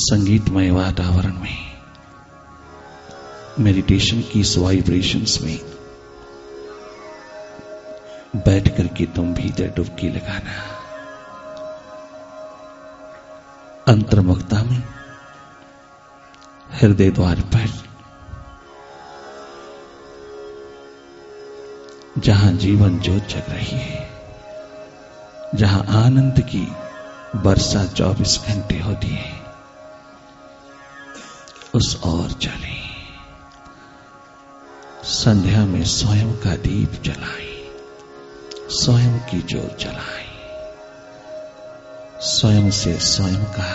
संगीतमय वातावरण में, मेडिटेशन की इस वाइब्रेशंस में बैठ करके तुम भीतर डुबकी लगाना। अंतर्मुखता में हृदय द्वार पर जहां जीवन ज्योत जग रही है, जहां आनंद की वर्षा 24 घंटे होती है, उस ओर चले। संध्या में स्वयं का दीप जलाएं, स्वयं की ज्योत जलाएं, स्वयं से स्वयं का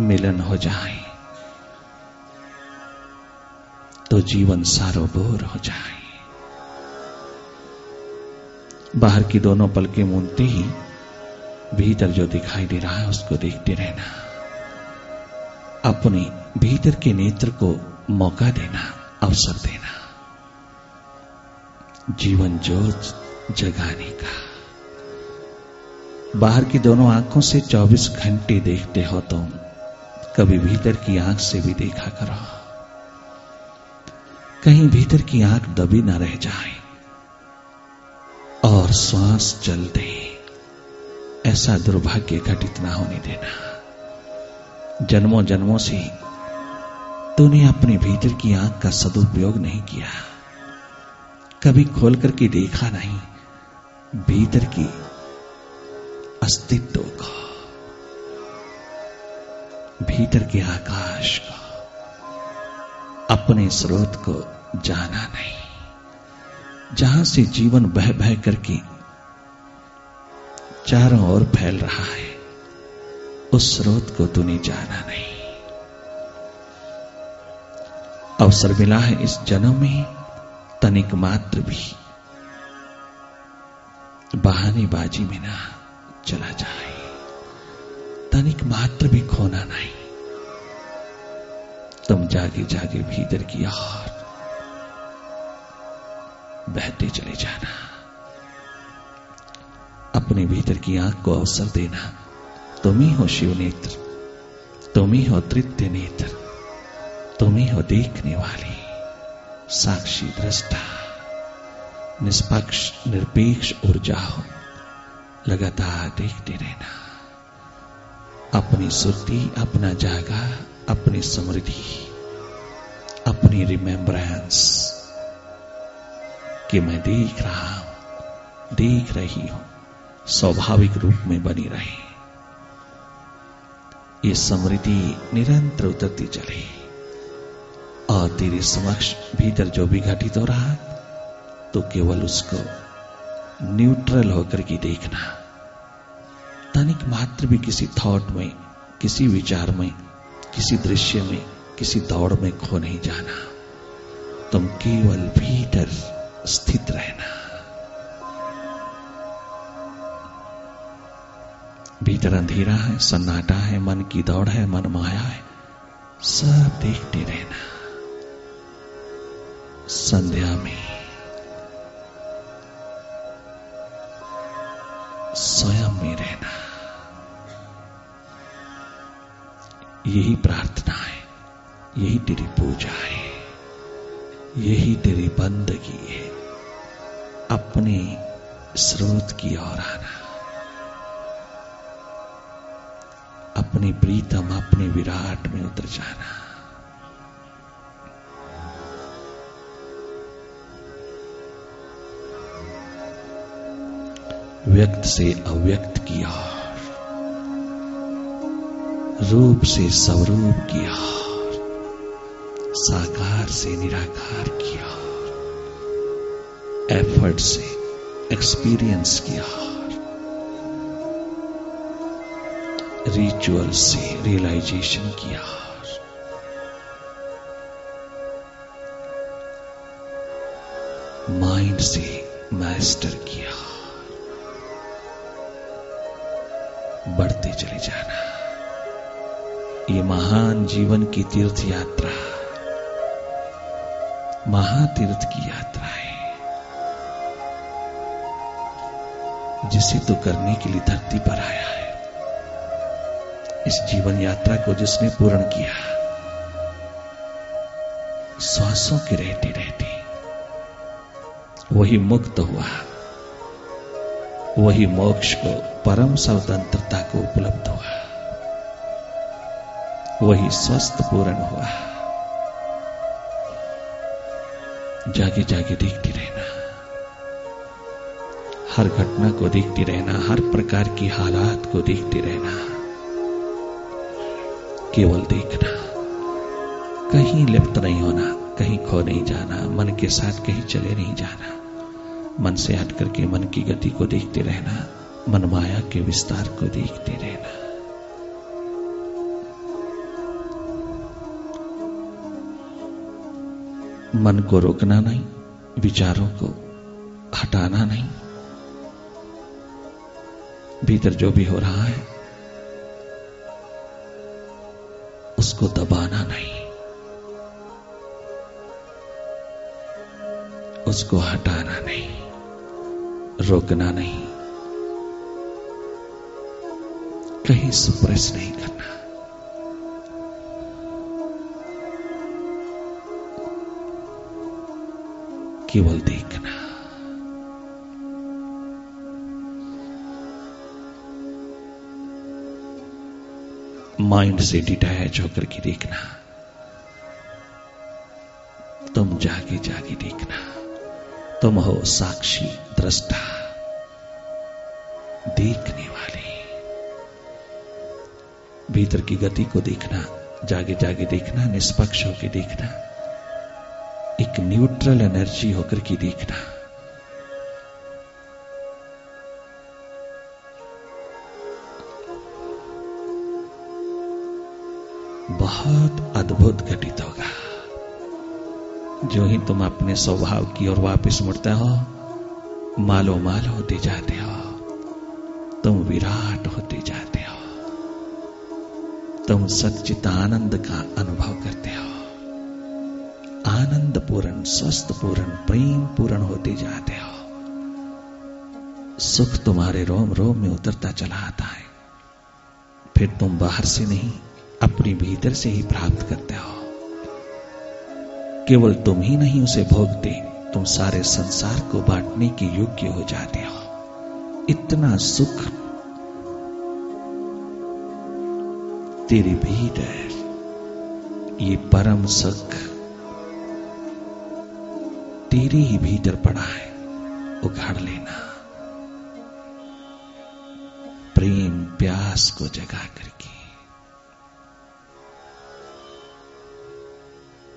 मिलन हो जाए तो जीवन सारोबोर हो जाए। बाहर की दोनों पलकें मूंदते ही भीतर जो दिखाई दे रहा है उसको देखते रहना। अपने भीतर के नेत्र को मौका देना, अवसर देना, जीवन ज्योत जगाने का। बाहर की दोनों आंखों से 24 घंटे देखते हो तुम, कभी भीतर की आंख से भी देखा करो, कहीं भीतर की आंख दबी ना रह जाए और श्वास चल दे। ऐसा दुर्भाग्य घटित ना होने देना। जन्मों जन्मों से तूने अपने भीतर की आंख का सदुपयोग नहीं किया, कभी खोल करके देखा नहीं भीतर की अस्तित्व को, भीतर के आकाश को, अपने स्रोत को जाना नहीं। जहां से जीवन बह बह करके चारों ओर फैल रहा है, उस स्रोत को तूने जाना नहीं। अवसर मिला है इस जन्म में, तनिक मात्र भी बहानेबाजी में ना चला जाए, तनिक मात्र भी खोना नहीं। तुम जागे जागे भीतर की ओर बहते चले जाना। अपने भीतर की आंख को अवसर देना। तुम ही हो शिव नेत्र, तुम ही हो तृतीय नेत्र, तुम ही हो देखने वाली, साक्षी दृष्टा, निष्पक्ष निरपेक्ष ऊर्जा हो। लगातार देखते रहना। अपनी सुरती, अपना जागा, अपनी समृद्धि, अपनी रिमेम्बरेंस कि मैं देख रहा हूं, देख रही हूं, स्वाभाविक रूप में बनी रहे। ये समृद्धि निरंतर उतरती चले और तेरे समक्ष भीतर जो भी घटित हो रहा तो केवल उसको न्यूट्रल होकर के देखना। तनिक मात्र भी किसी थॉट में, किसी विचार में, किसी दृश्य में, किसी दौड़ में खो नहीं जाना। तुम केवल भीतर स्थित रहना। भीतर अंधेरा है, सन्नाटा है, मन की दौड़ है, मन माया है, सब देखते रहना। संध्या में स्वयं में रहना। यही प्रार्थना है, यही तेरी पूजा है, यही तेरी बंदगी है। अपने स्रोत की ओर आना, अपने प्रीतम, अपने विराट में उतर जाना। व्यक्त से अव्यक्त की ओर, रूप से स्वरूप की ओर, साकार से निराकार की ओर, एफर्ट से एक्सपीरियंस की ओर, रिचुअल से रियलाइजेशन की ओर, माइंड से मास्टर की ओर बढ़ते चले जाना। ये महान जीवन की तीर्थ यात्रा, महातीर्थ की यात्रा है, जिसे तो करने के लिए धरती पर आया है। इस जीवन यात्रा को जिसने पूर्ण किया, श्वासों की रहती रहती वही मुक्त हुआ, वही मोक्ष को, परम स्वतंत्रता को उपलब्ध हुआ, वही स्वस्थ पूर्ण हुआ। जागे जागे देखती रहना, हर घटना को देखती रहना, हर प्रकार की हालात को देखती रहना, केवल देखना, कहीं लिप्त नहीं होना, कहीं खो नहीं जाना, मन के साथ कहीं चले नहीं जाना, मन से हट करके मन की गति को देखते रहना, मन माया के विस्तार को देखते रहना। मन को रोकना नहीं, विचारों को हटाना नहीं, भीतर जो भी हो रहा है उसको दबाना नहीं, उसको हटाना नहीं, रोकना नहीं, कहीं सुप्रेस नहीं करना। केवल देखना। माइंड से डिटैच होकर के देखना। तुम जागे जागे देखना। तुम हो साक्षी दृष्टा, देखने वाले। भीतर की गति को देखना, जागे जागे देखना, निष्पक्ष होकर देखना, एक न्यूट्रल एनर्जी होकर के देखना। बहुत अद्भुत घटित होगा। जो ही तुम अपने स्वभाव की ओर वापस मुड़ते हो, मालो माल होते जाते हो, तुम विराट होते जाते हो, तुम सच्चित आनंद का अनुभव करते हो, आनंद पूर्ण, स्वस्थ पूर्ण, प्रेम पूर्ण होते जाते हो। सुख तुम्हारे रोम रोम में उतरता चला आता है। फिर तुम बाहर से नहीं, अपने भीतर से ही प्राप्त करते हो। केवल तुम ही नहीं उसे भोगते, तुम सारे संसार को बांटने के योग्य हो जाते हो। इतना सुख तेरे भीतर, ये परम सुख तेरे ही भीतर पड़ा है, उखाड़ लेना। प्रेम प्यास को जगा करके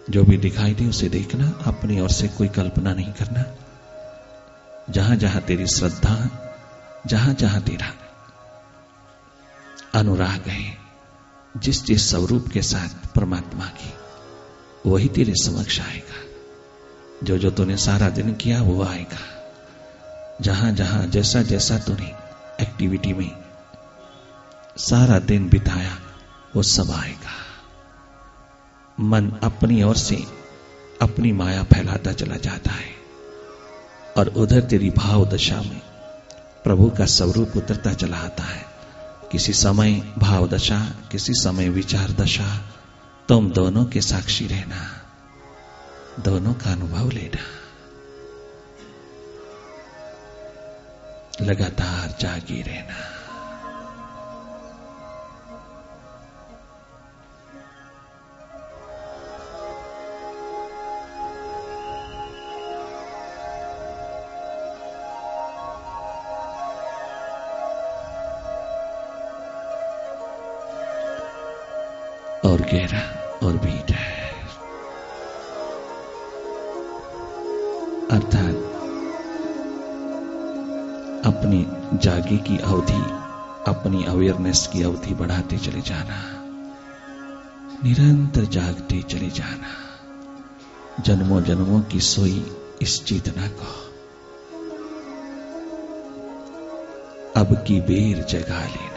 जो भी दिखाई दे उसे देखना, अपनी ओर से कोई कल्पना नहीं करना। जहां जहां तेरी श्रद्धा, जहां जहां तेरा अनुराग है, जिस जिस स्वरूप के साथ परमात्मा की, वही तेरे समक्ष आएगा। जो जो तूने सारा दिन किया वो आएगा। जहां जहां जैसा जैसा तूने एक्टिविटी में सारा दिन बिताया वो सब आएगा। मन अपनी ओर से अपनी माया फैलाता चला जाता है और उधर तेरी भाव दशा में प्रभु का स्वरूप उतरता चला आता है। किसी समय भाव दशा, किसी समय विचार दशा, तुम दोनों के साक्षी रहना, दोनों का अनुभव लेना। लगातार जागे रहना। और गहरा और भीतर, अर्थात अपनी जागे की अवधि, अपनी अवेयरनेस की अवधि बढ़ाते चले जाना, निरंतर जागते चले जाना। जन्मों जन्मों की सोई इस चेतना को अब की बेर जगा लेना।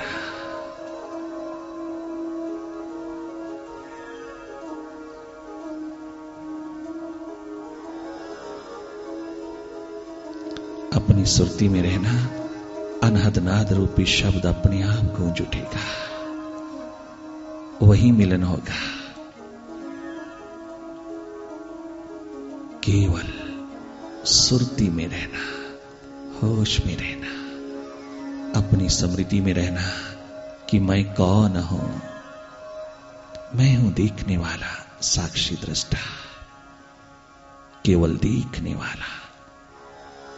अपनी सुरती में रहना। अनहद नाद रूपी शब्द अपने आप गूंज उठेगा। वही मिलन होगा। केवल सुरती में रहना, होश में रहना, अपनी स्मृति में रहना कि मैं कौन हूं। मैं हूं देखने वाला, साक्षी दृष्टा, केवल देखने वाला।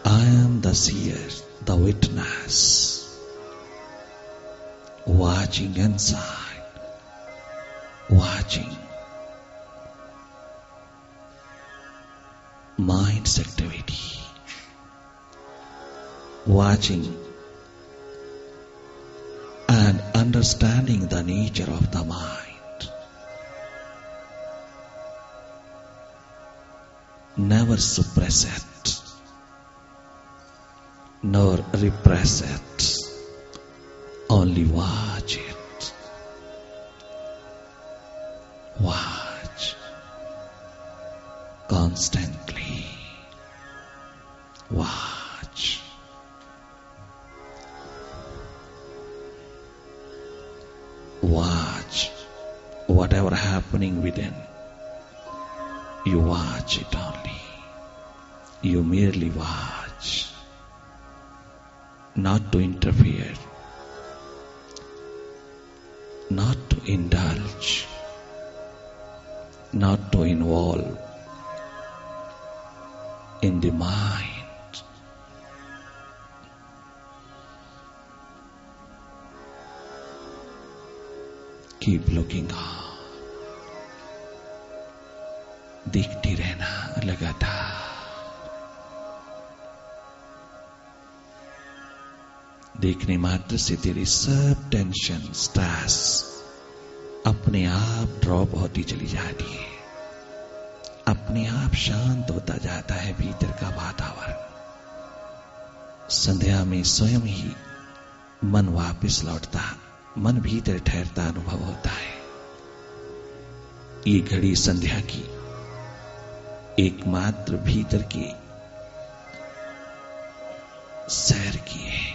I am the seer, the witness, watching inside, watching mind's activity, watching and understanding the nature of the mind. Never suppress it, nor repress it. Only watch it. Watch constantly. Watch. Watch whatever happening within. You watch it only. You merely watch, not to interfere, not to indulge, not to involve in the mind. Keep looking on. देखती रहना लगातार। देखने मात्र से तेरी सब tension, stress अपने आप ड्रॉप होती चली जाती है, अपने आप शांत होता जाता है भीतर का वातावरण। संध्या में स्वयं ही मन वापस लौटता, मन भीतर ठहरता अनुभव होता है। ये घड़ी संध्या की एकमात्र भीतर की सैर की है,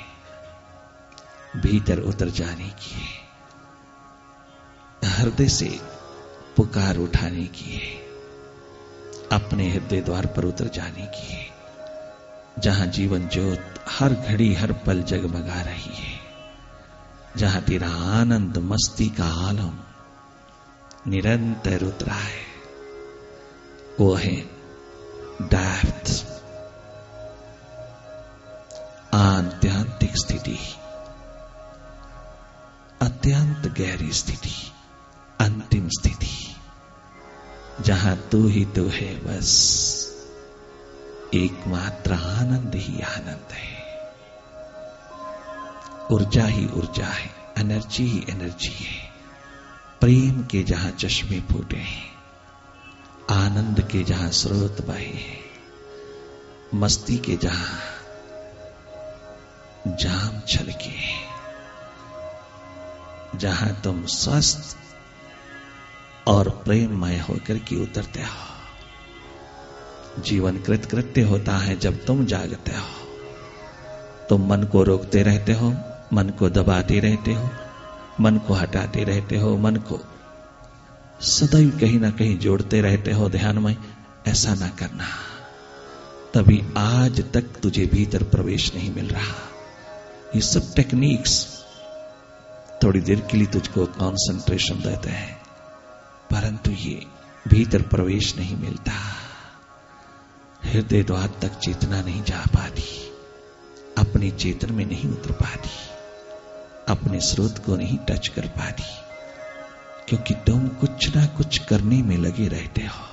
भीतर उतर जाने की है, हृदय से पुकार उठाने की है, अपने हृदय द्वार पर उतर जाने की है, जहां जीवन ज्योत हर घड़ी हर पल जगमगा रही है, जहां तेरा आनंद मस्ती का आलम निरंतर उतरा है। वो है डेप्थ, आत्यांतिक स्थिति, अत्यंत गहरी स्थिति, अंतिम स्थिति, जहां तू ही तू है, बस एकमात्र आनंद ही आनंद है, ऊर्जा ही ऊर्जा है, एनर्जी ही एनर्जी है। प्रेम के जहां चश्मे फूटे हैं, आनंद के जहां स्रोत बहे हैं, मस्ती के जहां जाम छलके हैं, जहां तुम स्वस्थ और प्रेममय होकर के उतरते हो। जीवन कृतकृत्य होता है जब तुम जागते हो। तुम मन को रोकते रहते हो, मन को दबाते रहते हो, मन को हटाते रहते हो, मन को सदैव कहीं ना कहीं जोड़ते रहते हो ध्यान में। ऐसा ना करना, तभी आज तक तुझे भीतर प्रवेश नहीं मिल रहा। ये सब टेक्निक्स थोड़ी देर के लिए तुझको कंसंट्रेशन देते हैं, परंतु ये भीतर प्रवेश नहीं मिलता। हृदय द्वार तक चेतना नहीं जा पाती, अपने चेतन में नहीं उतर पाती, अपने स्रोत को नहीं टच कर पाती, क्योंकि तुम कुछ ना कुछ करने में लगे रहते हो।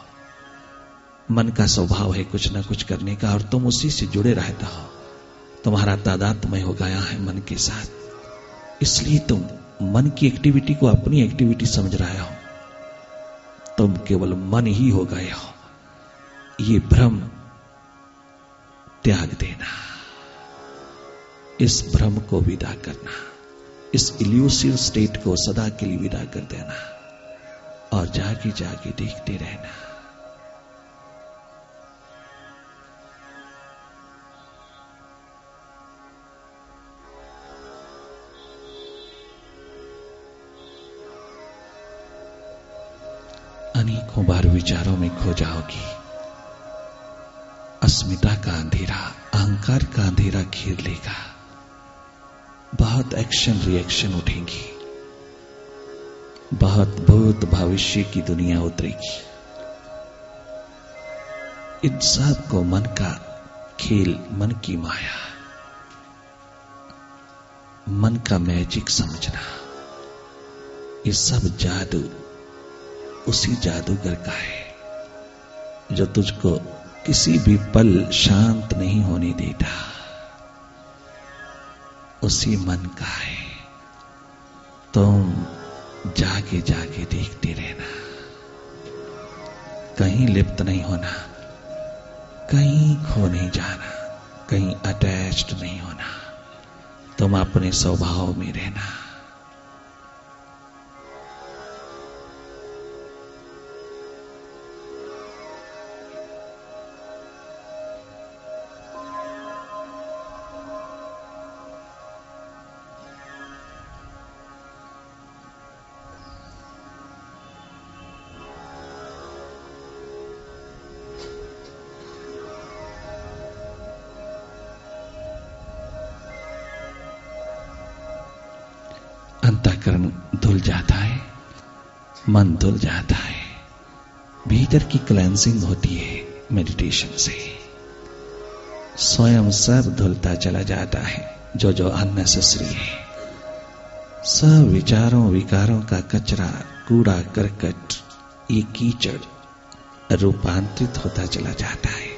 मन का स्वभाव है कुछ ना कुछ करने का, और तुम उसी से जुड़े रहते हो। तुम्हारा तादात्म्य हो गया है मन के साथ, इसलिए तुम मन की एक्टिविटी को अपनी एक्टिविटी समझ रहे हो। तुम केवल मन ही हो गए हो। ये भ्रम त्याग देना, इस भ्रम को विदा करना, इस इल्यूसिव स्टेट को सदा के लिए विदा कर देना और जागे जागे देखते रहना। अनेकों बार विचारों में खो जाओगी। अस्मिता का अंधेरा, अहंकार का अंधेरा घेर लेगा। बहुत एक्शन रिएक्शन उठेंगी, बहुत भूत भविष्य की दुनिया उतरेगी। इन सब को मन का खेल, मन की माया, मन का मैजिक समझना, ये सब जादू उसी जादूगर का है जो तुझको किसी भी पल शांत नहीं होने देता। उसी मन का है। तुम जागे जागे देखते रहना, कहीं लिप्त नहीं होना, कहीं खो नहीं जाना, कहीं अटैच्ड नहीं होना। तुम अपने स्वभाव में रहना। अंतःकरण धुल जाता है, मन धुल जाता है, भीतर की क्लेंसिंग होती है मेडिटेशन से। स्वयं सब धुलता चला जाता है जो जो अननेसेसरी है। सब विचारों विकारों का कचरा, कूड़ा करकट, ये कीचड़ रूपांतरित होता चला जाता है।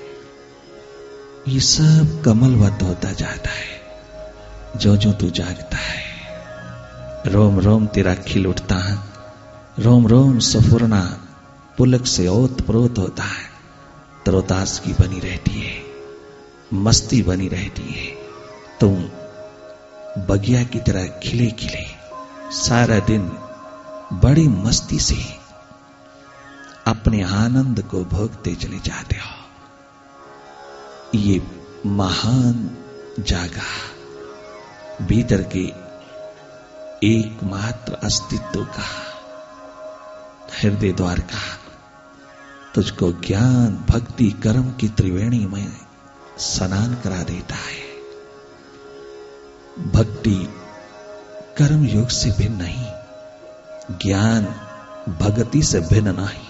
ये सब कमलवत होता जाता है जो जो तू जागता है। रोम रोम तेरा खिल उठता है, रोम रोम सफुरना पुलक से ओतप्रोत होता है। तरोताजगी बनी रहती है, मस्ती बनी रहती है। तुम बगिया की तरह खिले खिले सारा दिन बड़ी मस्ती से अपने आनंद को भोगते चले जाते हो। ये महान जागा भीतर के एकमात्र अस्तित्व का हृदय द्वार का तुझको ज्ञान भक्ति कर्म की त्रिवेणी में स्नान करा देता है। भक्ति कर्म योग से भिन्न नहीं, ज्ञान भक्ति से भिन्न नहीं,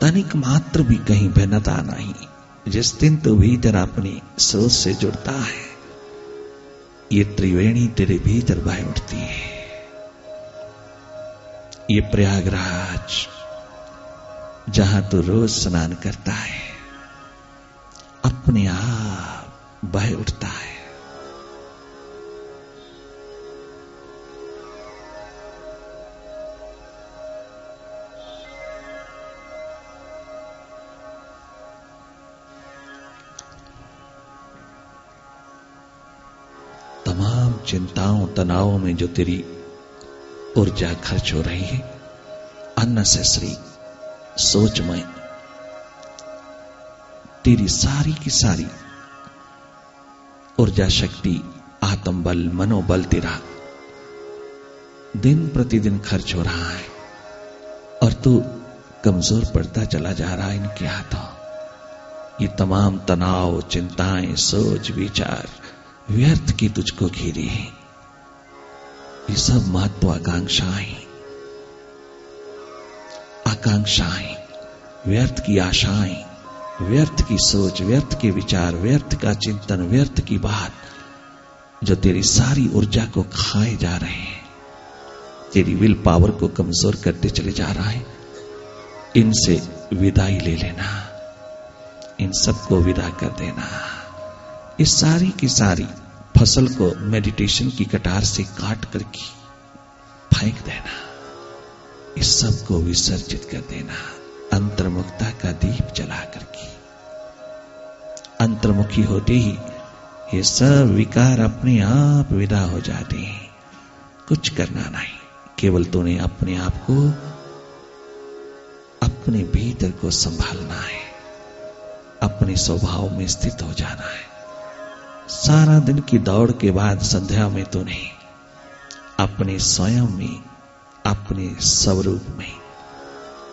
तनिक मात्र भी कहीं भिन्नता नहीं। जिस दिन तू भीतर अपनी सोच से जुड़ता है, ये त्रिवेणी तेरे भीतर बह उठती है। ये प्रयागराज जहां तू रोज स्नान करता है, अपने आप बह उठता है। तमाम चिंताओं तनावों में जो तेरी ऊर्जा खर्च हो रही है, अननेसेसरी सोच में, तेरी सारी की सारी ऊर्जा शक्ति, आत्मबल, मनोबल तेरा दिन प्रतिदिन खर्च हो रहा है और तू कमजोर पड़ता चला जा रहा है इनके हाथों। ये तमाम तनाव, चिंताएं, सोच, विचार व्यर्थ की तुझको घेरी है। ये सब महत्वाकांक्षाएं, आकांक्षाएं, व्यर्थ की आशाएं, व्यर्थ की सोच, व्यर्थ के विचार, व्यर्थ का चिंतन, व्यर्थ की बात जो तेरी सारी ऊर्जा को खाए जा रहे हैं, तेरी विल पावर को कमजोर करते चले जा रहा है। इनसे विदाई ले लेना, इन सबको विदा कर देना। इस सारी की सारी फसल को मेडिटेशन की कटार से काट करके फेंक देना, इस सब को विसर्जित कर देना। अंतर्मुखता का दीप जला करके अंतर्मुखी होते ही ये सब विकार अपने आप विदा हो जाते हैं। कुछ करना नहीं, केवल तूने अपने आप को, अपने भीतर को संभालना है, अपने स्वभाव में स्थित हो जाना है। सारा दिन की दौड़ के बाद संध्या में तूने अपने स्वयं में, अपने स्वरूप में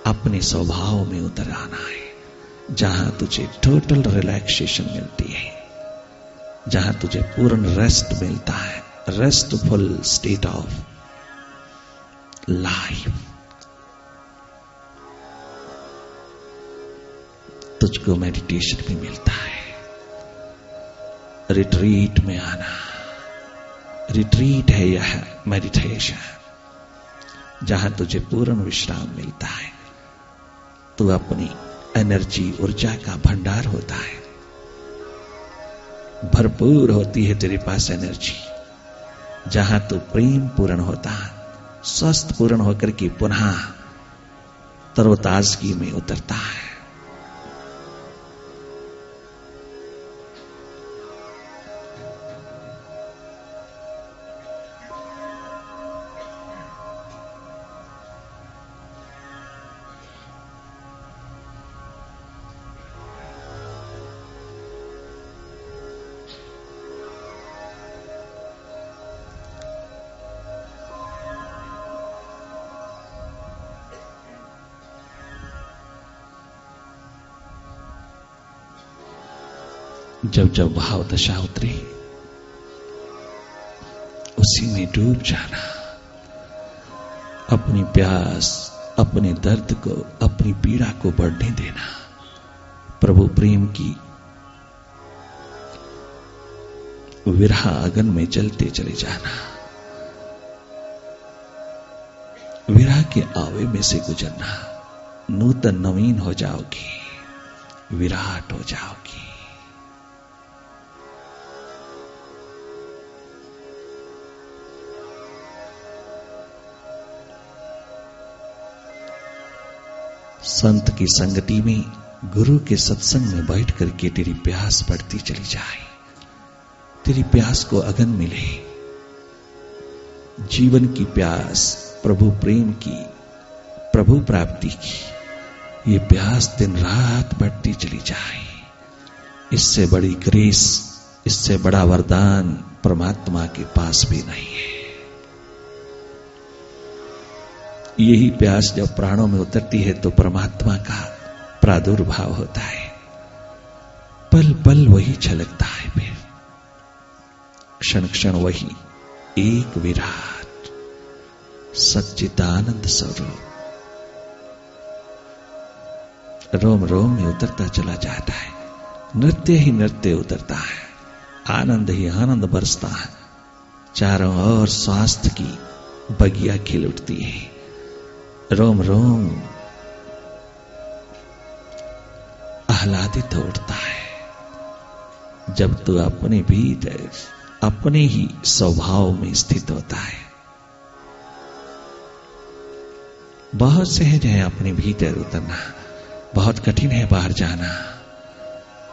अपने स्वभाव में उतर आना है, जहां तुझे टोटल रिलैक्सेशन मिलती है, जहां तुझे पूर्ण रेस्ट मिलता है, रेस्टफुल स्टेट ऑफ लाइफ। तुझको मेडिटेशन भी मिलता है, रिट्रीट में आना। रिट्रीट है यह मेडिटेशन, जहां तुझे पूर्ण विश्राम मिलता है। तू अपनी एनर्जी, ऊर्जा का भंडार होता है, भरपूर होती है तेरे पास एनर्जी, जहां तू प्रेम पूर्ण होता है, स्वस्थ पूर्ण होकर के पुनः तरोताजगी में उतरता है। जब जब भाव दशा उतरे, उसी में डूब जाना। अपनी प्यास, अपने दर्द को, अपनी पीड़ा को बढ़ने देना। प्रभु प्रेम की विरह अगन में जलते चले जाना। विरह के आवे में से गुजरना। नूतन नवीन हो जाओगी, विराट हो जाओगी। संत की संगति में, गुरु के सत्संग में बैठ करके तेरी प्यास बढ़ती चली जाए, तेरी प्यास को अगन मिले। जीवन की प्यास, प्रभु प्रेम की, प्रभु प्राप्ति की, ये प्यास दिन रात बढ़ती चली जाए। इससे बड़ी ग्रेस, इससे बड़ा वरदान परमात्मा के पास भी नहीं है। यही प्यास जब प्राणों में उतरती है तो परमात्मा का प्रादुर्भाव होता है। पल पल वही छलकता है, फिर क्षण क्षण वही एक विराट सच्चिदानंद स्वरूप रोम रोम में उतरता चला जाता है। नृत्य ही नृत्य उतरता है, आनंद ही आनंद बरसता है। चारों ओर स्वास्थ्य की बगिया खिल उठती है। रोम रोम आह्लादित उठता है जब तू अपने भीतर, अपने ही स्वभाव में स्थित होता है। बहुत सहज है अपने भीतर उतरना, बहुत कठिन है बाहर जाना।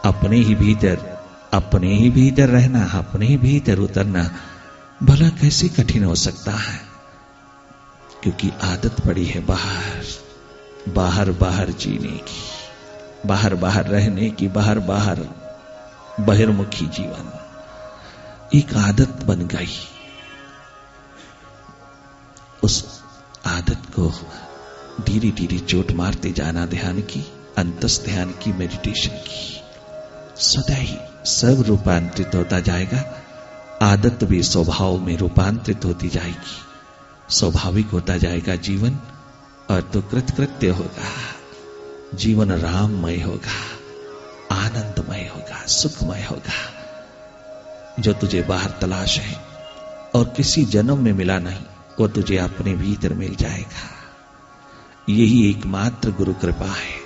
अपने ही भीतर रहना, अपने ही भीतर उतरना भला कैसे कठिन हो सकता है? क्योंकि आदत पड़ी है बाहर बाहर जीने की, बाहर बाहर रहने की, बाहर बाहर बहिर्मुखी जीवन एक आदत बन गई। उस आदत को धीरे धीरे चोट मारते जाना, ध्यान की, अंतस ध्यान की, मेडिटेशन की। सदा ही सब रूपांतरित होता जाएगा। आदत भी स्वभाव में रूपांतरित होती जाएगी, स्वाभाविक होता जाएगा जीवन, और तो कृतकृत्य होगा। जीवन राममय होगा, आनंदमय होगा, सुखमय होगा। जो तुझे बाहर तलाश है और किसी जन्म में मिला नहीं, वो तुझे अपने भीतर मिल जाएगा। यही एकमात्र गुरु कृपा है।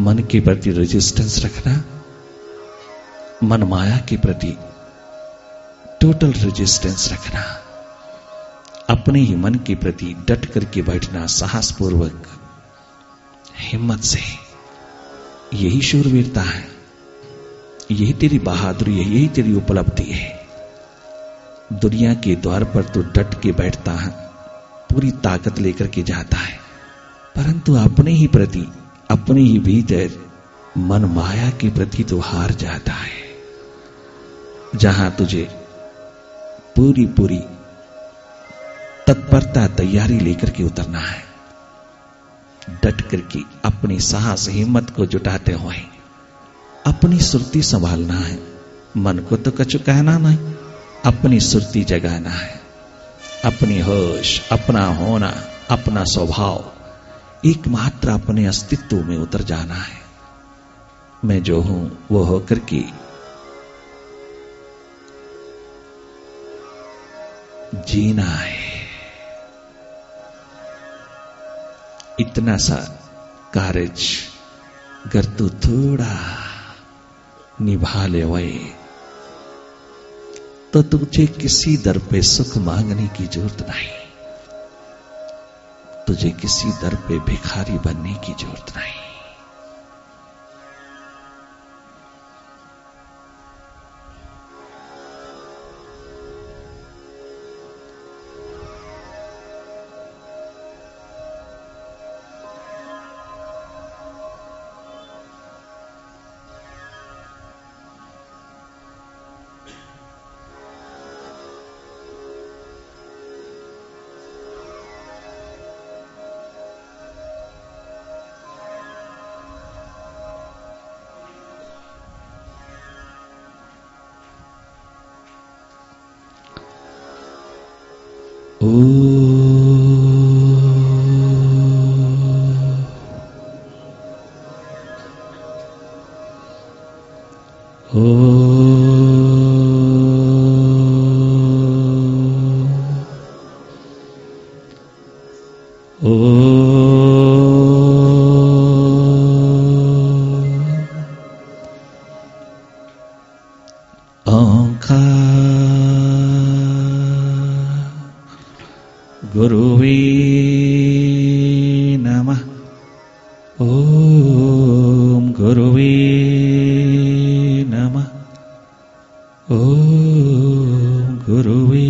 मन के प्रति रेजिस्टेंस रखना, मन माया के प्रति टोटल रेजिस्टेंस रखना, अपने ही मन के प्रति डट करके बैठना साहसपूर्वक, हिम्मत से। यही शूरवीरता है, यही तेरी बहादुरी है, यही तेरी उपलब्धि है। दुनिया के द्वार पर तो डट के बैठता है, पूरी ताकत लेकर के जाता है, परंतु अपने ही प्रति, अपने ही भीतर मन माया के प्रति तो हार जाता है। जहां तुझे पूरी पूरी तत्परता, तैयारी लेकर के उतरना है, डट करके अपनी साहस हिम्मत को जुटाते हुए अपनी सुरती संभालना है। मन को तो कछु कहना नहीं, अपनी सुरती जगाना है, अपनी होश, अपना होना, अपना स्वभाव एकमात्र अपने अस्तित्व में उतर जाना है। मैं जो हूं वो होकर के जीना है। इतना सा कार्य अगर तू थोड़ा निभा ले वही, तो तुझे किसी दर पे सुख मांगने की जरूरत नहीं, तुझे किसी दर पे भिखारी बनने की जरूरत नहीं। गुरुवे नमः। ओम गुरुवे नमः। ओम गुरुवे